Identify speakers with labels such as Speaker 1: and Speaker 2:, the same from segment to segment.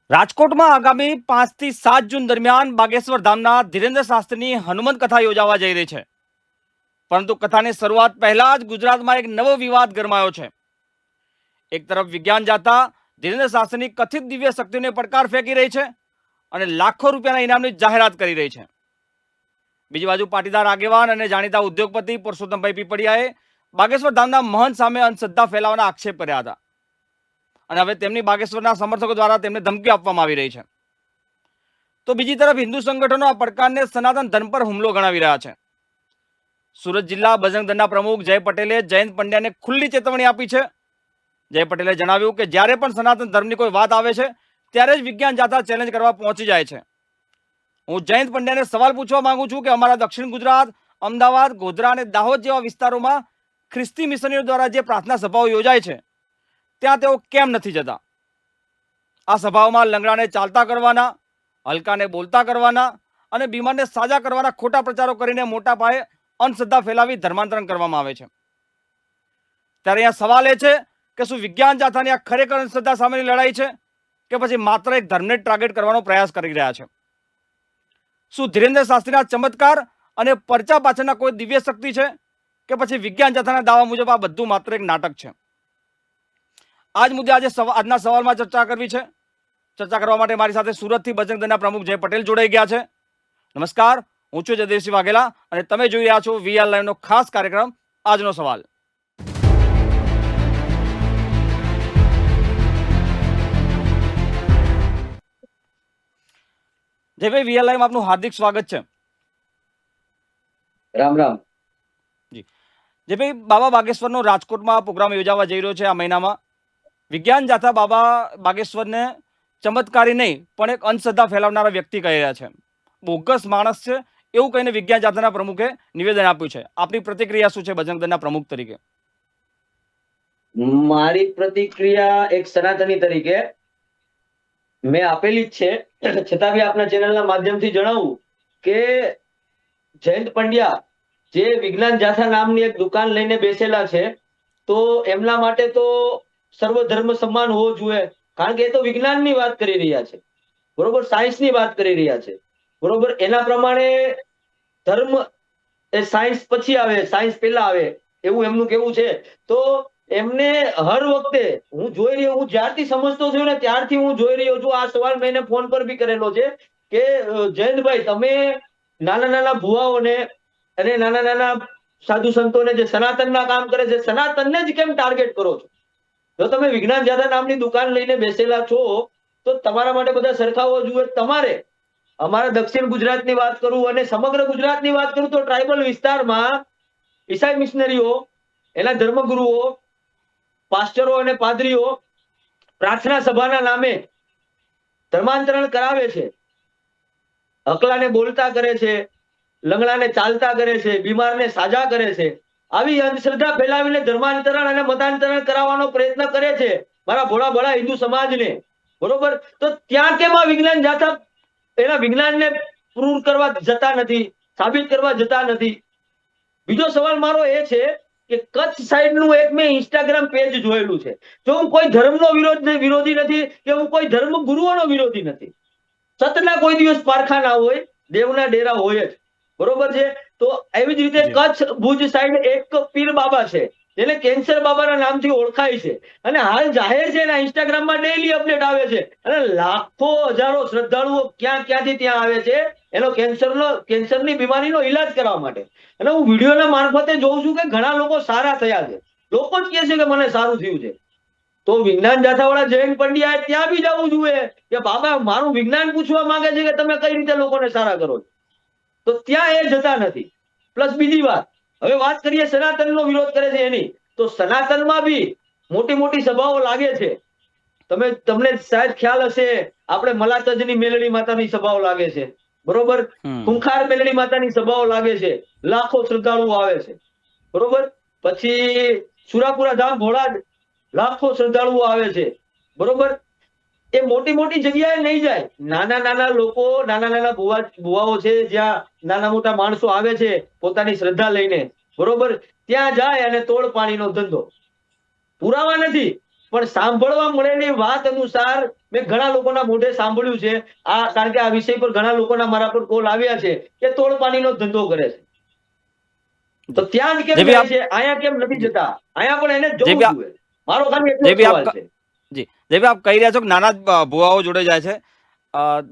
Speaker 1: રાજકોટમાં આગામી 5 થી 7 જૂન દરમિયાન બાગેશ્વર ધામના ધીરેન્દ્ર શાસ્ત્રીની હનુમંત કથા યોજાવા જઈ રહી છે. પરંતુ કથાની શરૂઆત પહેલા જ ગુજરાતમાં એક નવો વિવાદ ગરમાયો છે. એક તરફ વિજ્ઞાન જાતા ધીરેન્દ્ર શાસ્ત્રીની કથિત દિવ્ય શક્તિને પડકાર ફેંકી રહી છે અને લાખો રૂપિયાના ઇનામની જાહેરાત કરી રહી છે. બીજી બાજુ પાટીદાર આગેવાન અને જાણીતા ઉદ્યોગપતિ પરસોત્તમભાઈ પીપળિયાએ બાગેશ્વર ધામના મહંત સામે અંધશ્રદ્ધા ફેલાવવાના આક્ષેપ કર્યા હતા અને હવે તેમની બાગેશ્વરના સમર્થકો દ્વારા તેમને ધમકી આપવામાં આવી રહી છે. તો બીજી તરફ હિન્દુ સંગઠનો આ પડકારને સનાતન ધર્મ પર હુમલો ગણાવી રહ્યા છે. સુરત જિલ્લા બજરંગ દળના પ્રમુખ જય પટેલે જયંત પંડ્યાને ખુલ્લી ચેતવણી આપી છે. જય પટેલે જણાવ્યું કે જ્યારે પણ સનાતન ધર્મની કોઈ વાત આવે છે ત્યારે જ વિજ્ઞાન જાથા ચેલેન્જ કરવા પહોંચી જાય છે. હું જયંત પંડ્યાને સવાલ પૂછવા માંગુ છું કે અમારા દક્ષિણ ગુજરાત, અમદાવાદ, ગોધરા અને દાહોદ જેવા વિસ્તારોમાં ખ્રિસ્તી મિશનરીઓ દ્વારા જે પ્રાર્થના સભાઓ યોજાય છે ત્યાં તેઓ કેમ નથી જતા? આ સભાઓમાં લંગડાને ચાલતા કરવાના, હલકાને બોલતા કરવાના અને બીમારને સાજા કરવાના ખોટા પ્રચારો કરીને મોટા પાયે અંધશ્રદ્ધા ફેલાવી ધર્માંતરણ કરવામાં આવે છે. ત્યારે અહીંયા સવાલ એ છે કે શું વિજ્ઞાન જાથાની આ ખરેખર અંધશ્રદ્ધા સામેની લડાઈ છે કે પછી માત્ર એક ધર્મને ટાર્ગેટ કરવાનો પ્રયાસ કરી રહ્યા છે? શું ધીરેન્દ્ર શાસ્ત્રીના ચમત્કાર અને પરચા પાછળના કોઈ દિવ્ય શક્તિ છે કે પછી વિજ્ઞાન જાથાના દાવા મુજબ આ બધું માત્ર એક નાટક છે? આજ મુદ્દે આજના સવાલમાં ચર્ચા કરવી છે. ચર્ચા કરવા માટે મારી સાથે સુરતથી બજરંગ દળના પ્રમુખ જય પટેલ જોડાઈ ગયા છે. નમસ્કાર, હું છું જયદેવસિંહ વાઘેલા અને તમે જોઈ રહ્યા છો વીઆર લાઈવનો ખાસ કાર્યક્રમ આજનો સવાલ. જયભાઈ, વીઆર લાઈવમાં આપનું હાર્દિક સ્વાગત છે.
Speaker 2: રામ રામ.
Speaker 1: જી જયભાઈ, બાબા બાગેશ્વરનો રાજકોટમાં પ્રોગ્રામ યોજાવા જઈ રહ્યો છે આ મહિનામાં. વિજ્ઞાન જાથા બાબા બાગેશ્વરને ચમત્કારી નહીં પણ એક અંધશ્રદ્ધા ફેલાવનારા વ્યક્તિ કહી રહ્યા છે, બોગસ માણસ છે એવું કહીને વિજ્ઞાન જાથાના પ્રમુખે નિવેદન આપ્યું છે. આપની પ્રતિક્રિયા શું છે બજરંગ દળના પ્રમુખ તરીકે?
Speaker 2: મારી પ્રતિક્રિયા એક સનાતની તરીકે મેં આપેલી જ છે, છતાં બી આપના ચેનલના માધ્યમથી જણાવું કે જયંત પંડ્યા જે વિજ્ઞાન જાથા નામની એક દુકાન લઈને બેસેલા છે, તો એમના માટે તો સર્વ ધર્મ સન્માન હોવો જોઈએ, કારણ કે એ તો વિજ્ઞાનની વાત કરી રહ્યા છે, બરોબર, સાયન્સની વાત કરી રહ્યા છે, બરોબર. એના પ્રમાણે ધર્મ એ સાયન્સ પછી આવે, સાયન્સ પહેલા આવે એવું એમનું કેવું છે. તો એમને હર વખતે હું જોઈ રહ્યો, હું જ્યારથી સમજતો થયો ને ત્યારથી હું જોઈ રહ્યો છું. આ સવાલ મેં ફોન પર બી કરેલો છે કે જયંતભાઈ, તમે નાના નાના ભુવાઓને અને નાના નાના સાધુ સંતોને જે સનાતનના કામ કરે છે, સનાતનને જ કેમ ટાર્ગેટ કરો છો? જો તમે વિજ્ઞાન જાથા નામની દુકાન લઈને બેસેલા છો તો તમારા માટે બધા સરખા હોવા જોઈએ. તમારે અમારા દક્ષિણ ગુજરાતની વાત કરું અને સમગ્ર ગુજરાતની વાત કરું તો ટ્રાઇબલ વિસ્તારમાં ઈસાઈ મિશનરીઓ, એના ધર્મગુરુઓ, પાસ્ટરો અને પાદરીઓ પ્રાર્થના સભાના નામે ધર્માંતરણ કરાવે છે, હકલાને બોલતા કરે છે, લંગડાને ચાલતા કરે છે, બીમારને સાજા કરે છે. આવી અંધશ્રદ્ધા ફેલાવીને ધર્માંતરણ અને મતાંતરણ કરાવવાનો પ્રયત્ન કરે છે મારા ભોળા ભોળા હિન્દુ સમાજને, બરોબર. તો ત્યાં કેમ આ વિજ્ઞાન જાથા એના વિજ્ઞાનને પ્રૂવ કરવા જતા નથી, સાબિત કરવા જતા નથી? બીજો સવાલ મારો એ છે કે કચ્છ સાઈડનું એક મેં ઇન્સ્ટાગ્રામ પેજ જોયેલું છે. જો હું કોઈ ધર્મનો વિરોધી નથી કે હું કોઈ ધર્મ ગુરુઓનો વિરોધી નથી, સતના કોઈ દિવસ પારખા ના હોય, દેવના ડેરા હોય જ, બરોબર છે. તો એવી જ રીતે કચ્છ ભુજ સાઈડ એક પીર બાબા છે, જેને કેન્સર બાબાના નામથી ઓળખાય છે અને હાલ જાહેર છે, એના ઇન્સ્ટાગ્રામમાં ડેઈલી અપડેટ આવે છે અને લાખો હજારો શ્રદ્ધાળુઓ ક્યાંથી ત્યાં આવે છે એનો કેન્સરની બીમારીનો ઈલાજ કરવા માટે. અને હું વિડીયોના મારફતે જોઉં છું કે ઘણા લોકો સારા થયા છે, લોકો જ કહે છે કે મને સારું થયું છે. તો વિજ્ઞાન જાથાવાળા જયંત પંડ્યા ત્યાં બી જવું જોઈએ કે બાબા મારું વિજ્ઞાન પૂછવા માંગે છે કે તમે કઈ રીતે લોકોને સારા કરો છો, તો ત્યાં એ જતા નથી. પ્લસ બીજી વાત, હવે વાત કરીએ સનાતનનો વિરોધ કરે છે એની, તો સનાતનમાં બી મોટી મોટી સભાઓ લાગે છે. તમને શાયદ ખ્યાલ હશે, આપણે મલાતજની મેલડી માતાની સભાઓ લાગે છે, બરોબર, ખૂંખાર મેલડી માતાની સભાઓ લાગે છે, લાખો શ્રદ્ધાળુઓ આવે છે, બરોબર. પછી સુરાપુરા ધામ ભોળા લાખો શ્રદ્ધાળુઓ આવે છે, બરોબર. એ મોટી મોટી જગ્યાએ નહીં જાય, નાના નાના લોકો, નાના નાના ભુવાઓ છે, જ્યાં નાના મોટા માણસો આવે છે પોતાની શ્રદ્ધા લઈને, બરોબર, ત્યાં જાય અને તોડ પાણીનો ધંધો. પુરાવા નથી, પણ સાંભળવા મળેલી વાત અનુસાર મેં ઘણા લોકોના મોઢે સાંભળ્યું છે, કારણ કે આ વિષય પર ઘણા લોકોના મારા પર કોલ આવ્યા છે કે તોડપાણીનો ધંધો કરે છે. તો ત્યાં જ કેમ
Speaker 1: જે બી
Speaker 2: જાય
Speaker 1: આપ
Speaker 2: છે, અહીંયા કેમ નથી
Speaker 1: જી,
Speaker 2: જતા? અહીંયા પણ એને
Speaker 1: જે
Speaker 2: જવું
Speaker 1: બી આપ
Speaker 2: જોઈએ. મારો ખાલી એટલો
Speaker 1: જે
Speaker 2: જ
Speaker 1: બી આપ
Speaker 2: સવાલ છે.
Speaker 1: જી, જે બી આપ કહી રહ્યા છો કે નાના ભુવાઓ જોડે જાય છે,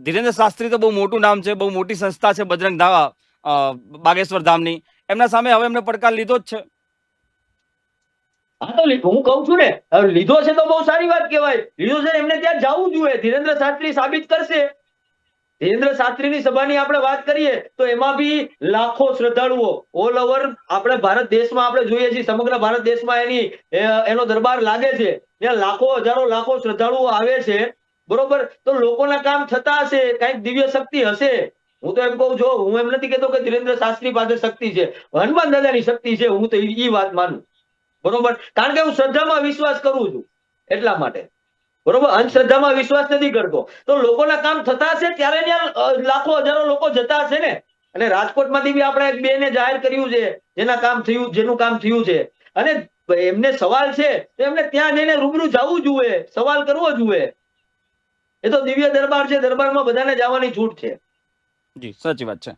Speaker 1: ધીરેન્દ્ર શાસ્ત્રી તો બહુ મોટું નામ છે, બહુ મોટી સંસ્થા છે બજરંગ બાગેશ્વર ધામની. એમના સામે હવે એમને પડકાર લીધો જ છે.
Speaker 2: હા, તો હું કહું છું ને, હવે લીધો છે તો બહુ સારી વાત કહેવાય. લીધો છે એમને ત્યાં જવું જોઈએ. ધીરેન્દ્ર શાસ્ત્રી સાબિત કરશે. ધીરેન્દ્ર શાસ્ત્રીની સભાની આપણે વાત કરીએ તો એમાં બી લાખો શ્રદ્ધાળુઓ ઓલ ઓવર આપણે ભારત દેશમાં આપણે જોઈએ છીએ, સમગ્ર ભારત દેશમાં એનો દરબાર લાગે છે. ત્યાં લાખો હજારો લાખો શ્રદ્ધાળુઓ આવે છે. બરોબર, તો લોકોના કામ થતા હશે, કઈક દિવ્ય શક્તિ હશે. હું તો એમ કહું છું, હું એમ નથી કહેતો કે ધીરેન્દ્ર શાસ્ત્રી પાસે શક્તિ છે. હનુમાન દાદાની શક્તિ છે, હું તો એ વાત માનું. બરોબર, કારણ કે હું શ્રદ્ધામાં વિશ્વાસ કરું છું એટલા માટે. બરોબર, અંધશ્રદ્ધામાં વિશ્વાસ નથી કરતો. તો લોકોના કામ થતા હશે ત્યારે ત્યાં લાખો હજારો લોકો જતા હશે ને. અને રાજકોટમાંથી બી આપણે એક બેને જાહેર કર્યું છે, જેનું કામ થયું છે. અને એમને સવાલ છે તો એમને ત્યાં જઈને રૂબરૂ જવું જોઈએ, સવાલ કરવો જોઈએ. એ તો દિવ્ય દરબાર છે, દરબારમાં બધાને જવાની છૂટ છે.
Speaker 1: જી, સાચી વાત છે.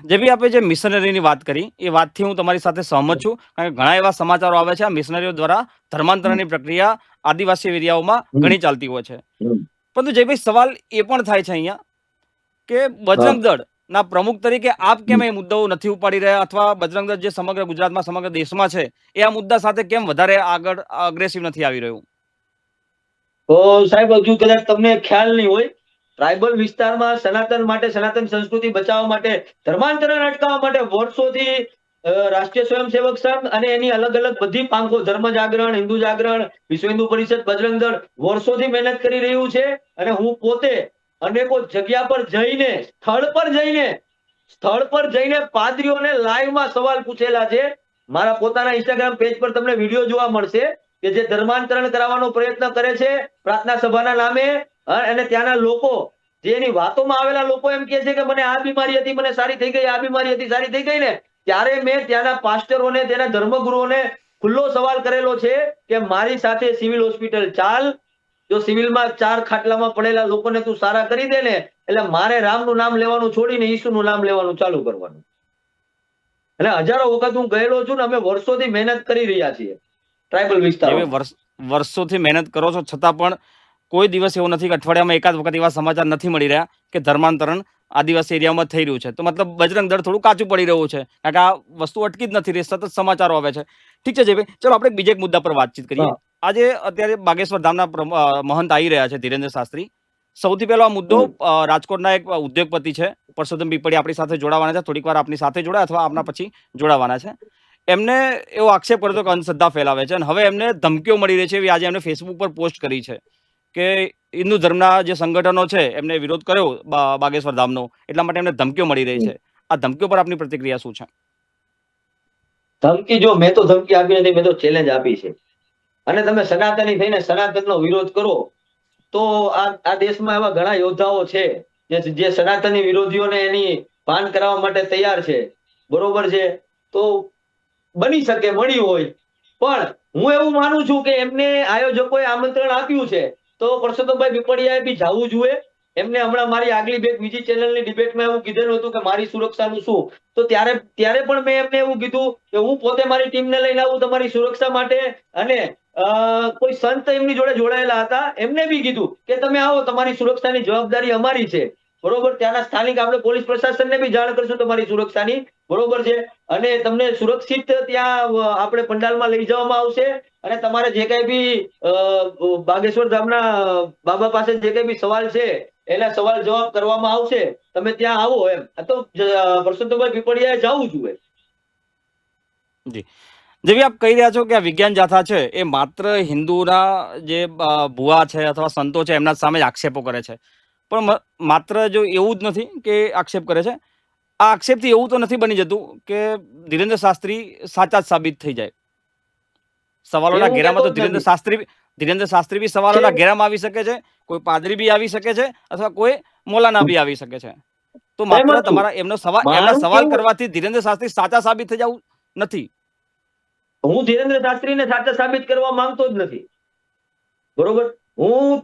Speaker 1: જે બી આપણે જે મિશનરીની વાત કરી એ વાતથી હું તમારી સાથે સહમત છું, કારણ કે ઘણા એવા સમાચારો આવે છે આ મિશનરીઓ દ્વારા ધર્માંતરણની પ્રક્રિયા આદિવાસી એરિયાઓમાં ઘણી ચાલતી હોય છે. પરંતુ જે ભાઈ સવાલ એ પણ થાય છે અહીંયા કે બજરંગ દળ ના પ્રમુખ તરીકે આપ કેમ એ મુદ્દાઓ નથી ઉપાડી રહ્યા, અથવા બજરંગ દળ જે સમગ્ર ગુજરાતમાં સમગ્ર દેશમાં છે એ આ મુદ્દા સાથે કેમ વધારે આગળ અગ્રેસિવ નથી આવી રહ્યું?
Speaker 2: તો સાહેબ, હજુ કદાચ તમને ખ્યાલ નહીં હોય, ટ્રાઇબલ વિસ્તારમાં સનાતન માટે, સનાતન સંસ્કૃતિ બચાવવા માટે, ધર્માંતરણ અટકાવવા માટે વર્ષોથી રાષ્ટ્રીય સ્વયંસેવક સંઘ અને એની અલગ અલગ બધી પાંખો, ધર્મ જાગરણ, હિન્દુ જાગરણ, વિશ્વ હિન્દુ પરિષદ, બજરંગ દળ વર્ષોથી મહેનત કરી રહ્યું છે. અને હું પોતે અનેકો જગ્યા પર જઈને, સ્થળ પર જઈને પાદરીઓને લાઈવમાં સવાલ પૂછેલા છે. મારા પોતાના ઇન્સ્ટાગ્રામ પેજ પર તમને વિડીયો જોવા મળશે કે જે ધર્માંતરણ કરાવવાનો પ્રયત્ન કરે છે પ્રાર્થના સભાના નામે. અને ત્યાંના લોકો, જે એની વાતોમાં આવેલા લોકો એમ કહે છે કે મને આ બીમારી હતી, મને સારી થઈ ગઈ, આ બીમારી હતી, સારી થઈ ગઈ ને. ત્યારે મેં ત્યાંના પાસ્ટરોને, તેના ધર્મગુરુઓને ખુલ્લો સવાલ કરેલો છે કે મારી સાથે સિવિલ હોસ્પિટલ ચાલ. જો સિવિલમાં 4 ખાટલામાં પડેલા લોકોને તું સારા કરી દે ને, એટલે મારે રામનું નામ લેવાનું છોડીને ઈસુનું નામ લેવાનું ચાલુ કરવાનું. અને હજારો વખત હું ગયેલો છું ને, અમે વર્ષોથી મહેનત કરી રહ્યા છીએ ટ્રાઇબલ વિસ્તારોમાં.
Speaker 1: વર્ષોથી મહેનત કરો છો છતાં પણ કોઈ દિવસ એવો નથી કે અઠવાડિયામાં એકાદ વખત એવા સમાચાર નથી મળી રહ્યા કે ધર્માંતરણ આદિવાસી એરિયામાં થઈ રહ્યું છે. તો મતલબ બજરંગ દળ થોડું કાચું પડી રહ્યું છે, કારણ કે આ વસ્તુ અટકી જ નથી રહી, સતત સમાચારો આવે છે. ઠીક છે ભાઈ, ચલો આપણે બીજા એક મુદ્દા પર વાતચીત કરીએ. આજે અત્યારે બાગેશ્વર ધામના મહંત આવી રહ્યા છે ધીરેન્દ્ર શાસ્ત્રી. સૌથી પહેલો આ મુદ્દો રાજકોટના એક ઉદ્યોગપતિ છે પરસોત્તમ પીપળી આપણી સાથે જોડાવાના છે, થોડીક વાર આપની સાથે જોડાય અથવા આપના પછી જોડાવાના છે. એમને એવો આક્ષેપ કર્યો કે અંધશ્રદ્ધા ફેલાવે છે, અને હવે એમને ધમકીઓ મળી રહી છે એવી આજે એમને ફેસબુક પર પોસ્ટ કરી છે કે હિન્દુ ધર્મના જે સંગઠનો છે એમને વિરોધ કર્યો બાગેશ્વર ધામનો, એટલા માટે એમને ધમકીઓ મળી રહી છે. આ ધમકીઓ પર આપની પ્રતિક્રિયા શું છે?
Speaker 2: ધમકી, જો મેં તો ધમકી આપી નથી, મેં તો ચેલેન્જ આપી છે. અને તમે સનાતની થઈને સનાતનનો વિરોધ કરો તો આ દેશમાં એવા ઘણા યોદ્ધાઓ છે જે સનાતની વિરોધીઓને એની ભાન કરાવવા માટે તૈયાર છે. બરોબર છે, તો બની શકે મળી હોય. પણ હું એવું માનું છું કે એમને આયોજકોએ આમંત્રણ આપ્યું છે તો પરસોત્તમભાઈ પીપળિયાએ બી જવું જોઈએ. એમને હમણાં મારી આગલી બીજી ચેનલની ડિબેટમાં એવું કીધેલું હતું કે મારી સુરક્ષાનું શું, તો ત્યારે પણ મેં એમને એવું કીધું કે હું પોતે મારી ટીમને લઈને આવું તમારી સુરક્ષા માટે. અને કોઈ સંત એમની જોડે જોડાયેલા હતા, એમને બી કીધું કે તમે આવો, તમારી સુરક્ષાની જવાબદારી અમારી છે. બરોબર, ત્યાંના સ્થાનિક આપણે પોલીસ પ્રશાસનને બી જાણ કરશું તમારી સુરક્ષાની. બરોબર છે, અને તમને સુરક્ષિત ત્યાં આપણે પંડાલમાં લઈ જવામાં આવશે. અને તમારે જે કઈ બી બાગેશ્વર ધામના બાબા પાસે જે કઈ બી સવાલ છે એના સવાલ જવાબ કરવામાં આવશે. તમે ત્યાં આવો એમ. તો પરસોત્તમભાઈ પીપળિયાએ જવું જોઈએ.
Speaker 1: જી, જેવી આપ કહી રહ્યા છો કે આ વિજ્ઞાન જાથા છે એ માત્ર હિન્દુના જે ભુવા છે અથવા સંતો છે એમના સામે જ આક્ષેપો કરે છે, પણ માત્ર જો એવું જ નથી કે આક્ષેપ કરે છે, આ આક્ષેપથી એવું તો નથી બની જતું કે ધીરેન્દ્ર શાસ્ત્રી સાચા જ સાબિત થઈ જાય. સવાલોના ઘેરામાં તો ધીરેન્દ્ર શાસ્ત્રી બી સવાલોના ઘેરામાં આવી શકે છે, કોઈ પાદરી બી આવી શકે છે, અથવા કોઈ મોલાના બી આવી શકે છે. તો માત્ર તમારા એમના સવાલ કરવાથી ધીરેન્દ્ર શાસ્ત્રી સાચા સાબિત થઈ જવું નથી.
Speaker 2: હું ધીરેન્દ્ર શાસ્ત્રીને સાચા સાબિત કરવા માંગતો જ નથી. બરોબર. હું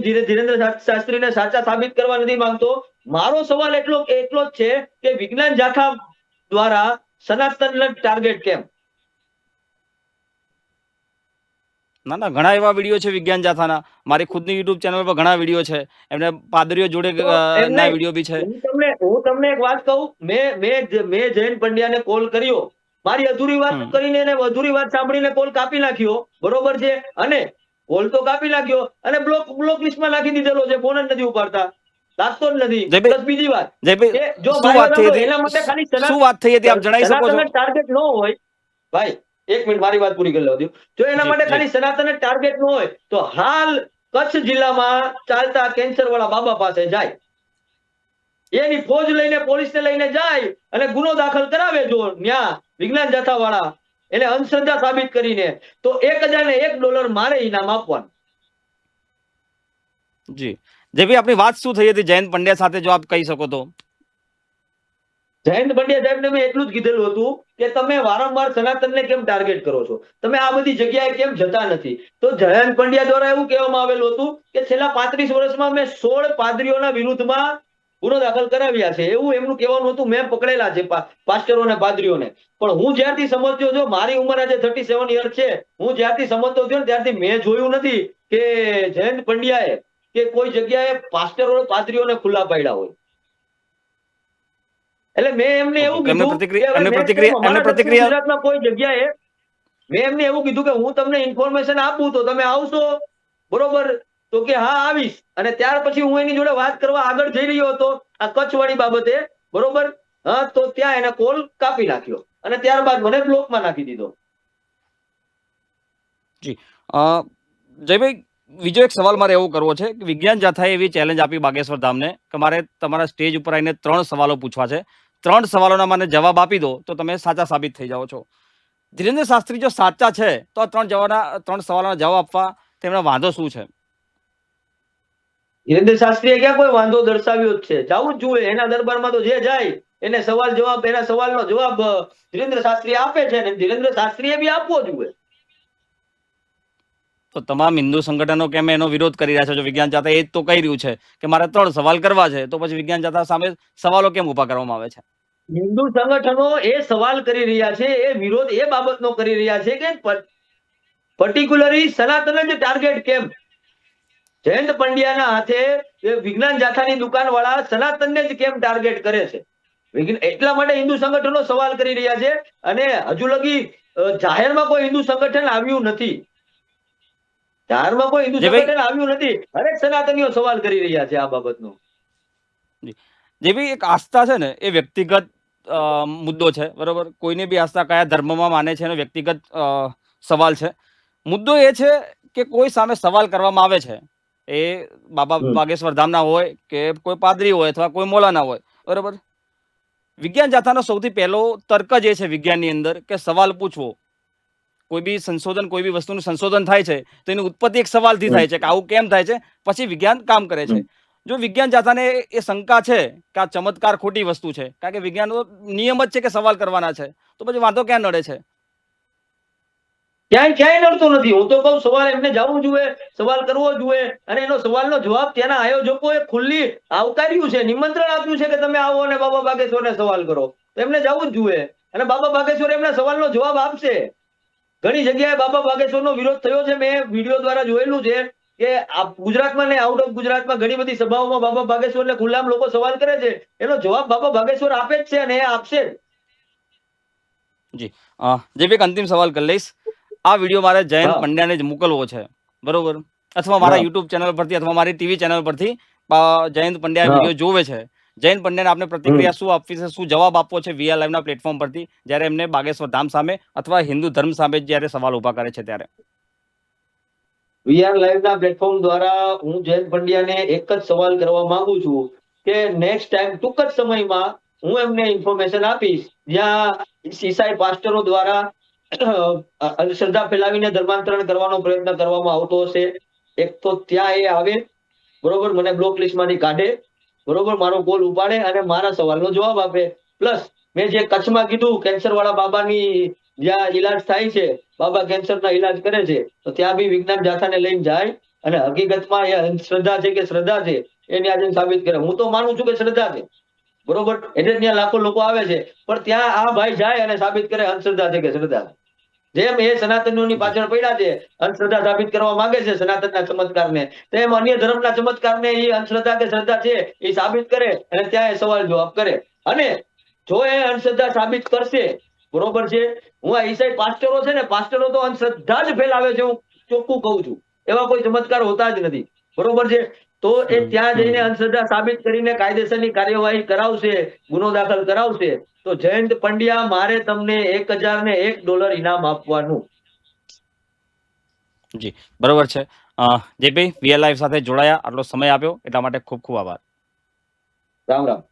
Speaker 2: ધીરેન્દ્ર શાસ્ત્રીને સાચા સાબિત કરવા નથી માંગતો. મારો સવાલ એટલો એટલો જ છે કે વિજ્ઞાન જાથા દ્વારા સનાતનને ટાર્ગેટ કેમ?
Speaker 1: ના ના, ઘણા એવા વિડીયો છે વિજ્ઞાન જાથાના. મારી ખુદની યુટ્યુબ ચેનલ પર ઘણા વિડીયો છે. એમને પાદરીઓ જોડે
Speaker 2: તો એમ
Speaker 1: ના
Speaker 2: નહીં.
Speaker 1: વિડીયો બી છે.
Speaker 2: હું તમને એક વાત કહું. મેં જયંત પંડ્યાને કોલ કર્યો. મારી અધૂરી વાત
Speaker 1: હમ.
Speaker 2: કરીને એને અધૂરી વાત સાંભળીને કોલ કાપી નાખ્યો. બરોબર છે. અને કોલ તો કાપી નાખ્યો અને બ્લોક લિસ્ટમાં નાખી દીધેલો છે. ફોન જ નથી ઉપાડતા. લાગતો જ નથી.
Speaker 1: જયભાઈ,
Speaker 2: પ્લસ બીજી વાત
Speaker 1: જયભાઈ,
Speaker 2: કે જો
Speaker 1: શું
Speaker 2: ભાઈઓ
Speaker 1: વાત થઈ
Speaker 2: સાંભળો,
Speaker 1: હતી?
Speaker 2: એના માટે ખાલી
Speaker 1: શું વાત થઈ હતી આપ જણાવી શકો છો?
Speaker 2: સનાતન ટાર્ગેટ ન હોય. ભાઈ, એક મિનિટ મારી વાત પૂરી કરી લેવા દો. જો એના
Speaker 1: જી
Speaker 2: માટે
Speaker 1: જી.
Speaker 2: ખાલી સનાતન ટાર્ગેટ ન હોય તો હાલ કચ્છ જિલ્લામાં ચાલતા કેન્સર વાળા બાબા પાસે જાય, એની ફોજ લઈને પોલીસને લઈને જાય અને ગુનો દાખલ કરાવે જો ન્યા વિજ્ઞાન જાથા વાળા એને અંધશ્રદ્ધા સાબિત કરીને, તો $1001 મારે ઇનામ આપવાનું.
Speaker 1: જી જયભાઈ, આપણી વાત શું થઈ હતી જયંત પંડ્યા સાથે, જો આપ કહી શકો તો?
Speaker 2: જયંત પંડ્યા સાહેબને મેં એટલું જ કીધેલું હતું કે તમે વારંવાર સનાતનને કેમ ટાર્ગેટ કરો છો, તમે આ બધી જગ્યાએ કેમ જતા નથી? તો જયંત પંડ્યા દ્વારા એવું કહેવામાં આવેલું હતું કે છેલ્લા 35 વર્ષમાં મેં 16 પાદરીઓના વિરુદ્ધમાં ગુનો દાખલ કરાવ્યા છે, એવું એમનું કહેવાનું હતું. મેં પકડેલા છે પાસ્ટરો અને પાદરીઓને. પણ હું જ્યારથી સમજ્યો છું, મારી ઉંમર આજે 37 યર છે, હું જ્યારથી સમજતો થયો ને ત્યારથી મેં જોયું નથી કે જયંત પંડ્યાએ કે કોઈ જગ્યાએ પાસ્ટરો પાદરીઓને ખુલ્લા પાડ્યા હોય. એટલે મેં એમને એવું
Speaker 1: ઓકે, એમને
Speaker 2: કીધું કે
Speaker 1: પ્રતિક્રિયા
Speaker 2: હવે
Speaker 1: એમને
Speaker 2: next time
Speaker 1: પ્રતિક્રિયા એમને
Speaker 2: અમારા દક્ષિણ
Speaker 1: પ્રતિક્રિયા
Speaker 2: ગુજરાતમાં કોઈ જગ્યાએ મેં એમને એવું કીધું કે હું તમને ઇન્ફોર્મેશન આપું તો તમે આવશો, બરોબર? તો કે હા આવીશ. અને ત્યાર પછી હું એની જોડે વાત કરવા આગળ જઈ રહ્યો હતો આ કચ્છવાળી બાબતે, બરોબર? હા, તો ત્યાં એને કોલ કાપી નાખ્યો અને ત્યારબાદ મને બ્લોકમાં નાખી દીધો.
Speaker 1: જી. જયભાઈ, બીજો એક સવાલ મારે એવો કરવો છે કે વિજ્ઞાન જાથાએ એવી ચેલેન્જ આપી બાગેશ્વર ધામને કે મારે તમારા સ્ટેજ ઉપર આવીને 3 સવાલો પૂછવા છે. 3 સવાલોના મને જવાબ આપી દો તો તમે સાચા સાબિત થઈ જાઓ છો. ધીરેન્દ્ર શાસ્ત્રી જો સાચા છે તો આ 3 સવાલોના જવાબ આપવા તેમને વાંધો શું છે?
Speaker 2: ધીરેન્દ્ર શાસ્ત્રીએ ક્યાં કોઈ વાંધો દર્શાવ્યો જ છે? જવું જ જોઈએ એના દરબારમાં. તો જે જાય એને એના સવાલનો જવાબ ધીરેન્દ્ર શાસ્ત્રી આપે છે ને ધીરેન્દ્ર શાસ્ત્રીએ બી આપવો જોઈએ.
Speaker 1: તો તમામ હિન્દુ સંગઠનો કેમ એનો વિરોધ કરી રહ્યા છે? જો વિજ્ઞાન જાથા એ જ તો કહી રહ્યું છે કે મારે 3 સવાલ કરવા છે, તો પછી વિજ્ઞાન જાથા સામે સવાલો કેમ ઉભા કરવામાં આવે છે?
Speaker 2: હિન્દુ સંગઠનો એ સવાલ કરી રહ્યા છે, એ વિરોધ એ બાબતનો કરી રહ્યા છે કે પર્ટિક્યુલરલી સનાતન જ ટાર્ગેટ કેમ? જયંત પંડ્યાના હાથે વિજ્ઞાન જાથાની દુકાન વાળા સનાતનને જ કેમ ટાર્ગેટ કરે છે? એટલા માટે હિન્દુ સંગઠનો સવાલ કરી રહ્યા છે. અને હજુ લગી જાહેરમાં કોઈ હિન્દુ સંગઠન આવ્યું નથી. જાહેરમાં કોઈ હિન્દુ
Speaker 1: જે ભાઈ
Speaker 2: સંગઠન આવ્યું નથી. હરેક સનાતનીઓ સવાલ કરી રહ્યા છે આ બાબતનો.
Speaker 1: જે ભાઈ એક આસ્થા છે ને એ વ્યક્તિગત મુદ્દો છે, બરોબર? કોઈને બી આસ્થા કયા ધર્મમાં માને છે એનો વ્યક્તિગત સવાલ છે. મુદ્દો એ છે કે કોઈ સામે સવાલ કરવામાં આવે છે, એ બાબા બાગેશ્વર ધામના હોય કે કોઈ પાદરી હોય અથવા કોઈ મોલાના હોય, બરોબર? વિજ્ઞાન જાથાનો સૌથી પહેલો તર્ક જ એ છે વિજ્ઞાનની અંદર કે સવાલ પૂછવો. કોઈ બી સંશોધન, કોઈ બી વસ્તુનું સંશોધન થાય છે તો એની ઉત્પત્તિ એક સવાલથી થાય છે કે આવું કેમ થાય છે, પછી વિજ્ઞાન કામ કરે છે. જો વિજ્ઞાન જાથાને એ શંકા છે કે આ ચમત્કાર ખોટી વસ્તુ છે, કારણ કે વિજ્ઞાનનો નિયમ જ છે કે સવાલ કરવાના છે, તો પછી વાંધો ક્યાં નડે છે?
Speaker 2: ક્યાંય નડતો નથી. હું તો કહું સવાલ એમને જવું જોઈએ, સવાલ કરવો જોઈએ અને એનો સવાલનો જવાબ ત્યાંના આયોજકોએ ખુલ્લી આવકાર્યું છે, નિમંત્રણ આપ્યું છે કે તમે આવો અને બાબા બાગેશ્વરને સવાલ કરો. તો એમને જવું જ જોઈએ અને બાબા બાગેશ્વર એમના સવાલનો જવાબ આપશે. ઘણી જગ્યાએ બાબા બાગેશ્વરનો વિરોધ થયો છે, મેં વિડીયો દ્વારા જોયેલું છે કે ગુજરાતમાં ને આઉટ ઓફ ગુજરાતમાં ઘણી બધી સભાઓમાં બાબા બાગેશ્વરને ખુલ્લામ લોકો સવાલ કરે છે. એનો જવાબ બાબા બાગેશ્વર આપે જ છે અને એ આપશે જ.
Speaker 1: જી. જે એક અંતિમ સવાલ કરી લઈશ. આ વિડીયો મારે જયંત પંડ્યાને જ મોકલવો છે, બરોબર? અથવા મારા યુટ્યુબ ચેનલ પરથી અથવા મારી ટીવી ચેનલ પરથી જયંત પંડ્યા વિડીયો જોવે છે. જયંત પંડ્યાને આપને પ્રતિક્રિયા શું આપવી છે, શું જવાબ આપવો છે વીઆર લાઈવના પ્લેટફોર્મ પરથી, જ્યારે એમને બાગેશ્વર ધામ સામે અથવા હિન્દુ ધર્મ સામે જ્યારે સવાલ ઉભા કરે છે ત્યારે?
Speaker 2: વીઆર લાઈવના પ્લેટફોર્મ દ્વારા હું જયંત પંડ્યાને એક જ સવાલ કરવા માંગુ છું કે નેક્સ્ટ ટાઈમ ટૂંક જ સમયમાં હું એમને ઇન્ફોર્મેશન આપીશ જ્યાં ઈસાઈ પાસ્ટરો દ્વારા અંધશ્રદ્ધા ફેલાવીને ધર્માંતરણ કરવાનો પ્રયત્ન કરવામાં આવતો હશે. એક તો ત્યાં એ આવે, બરોબર, મને બ્લોક લિસ્ટમાંથી કાઢે, બરોબર, મારો કોલ ઉપાડે અને મારા સવાલનો જવાબ આપે. પ્લસ મેં જે કચ્છમાં કીધું કેન્સર વાળા બાબાની જ્યાં ઈલાજ થાય છે, બાબા કેન્સરના ઈલાજ કરે છે, તો ત્યાં બી વિજ્ઞાન જાથાને લઈને જાય અને હકીકતમાં એ અંધશ્રદ્ધા છે કે શ્રદ્ધા છે એની આજે સાબિત કરે. હું તો માનું છું કે શ્રદ્ધા છે, બરોબર, એટલે ત્યાં લાખો લોકો આવે છે, પણ ત્યાં આ ભાઈ જાય અને સાબિત કરે અંધશ્રદ્ધા છે કે શ્રદ્ધા છે. જેમ એ સનાતનીઓની પાછળ પડ્યા છે, અંધશ્રદ્ધા સાબિત કરવા માંગે છે સનાતનના ચમત્કારને, તેમ અન્ય ધર્મના ચમત્કારને એ અંધશ્રદ્ધા કે શ્રદ્ધા છે એ સાબિત કરે અને ત્યાં એ સવાલ જવાબ કરે. અને જો એ અંધશ્રદ્ધા સાબિત કરશે, બરોબર છે, હું આ ઈસાઈ પાસ્ટરો છે ને, પાસ્ટરો તો અંધશ્રદ્ધા જ ફેલાવે છે, હું ચોખ્ખું કહું છું. એવા કોઈ ચમત્કાર હોતા જ નથી, બરોબર છે. તો એ ત્યાં જઈને અંધશ્રદ્ધા સાબિત કરીને કાયદેસરની કાર્યવાહી કરાવશે, ગુનો દાખલ કરાવશે, તો જયંત પંડ્યા મારે તમને $1001 ઇનામ આપવાનું.
Speaker 1: જી બરોબર છે. જયભાઈ VL લાઈવ સાથે જોડાયા, આટલો સમય આપ્યો એટલા માટે ખૂબ ખૂબ આભાર.
Speaker 2: રામ રામ.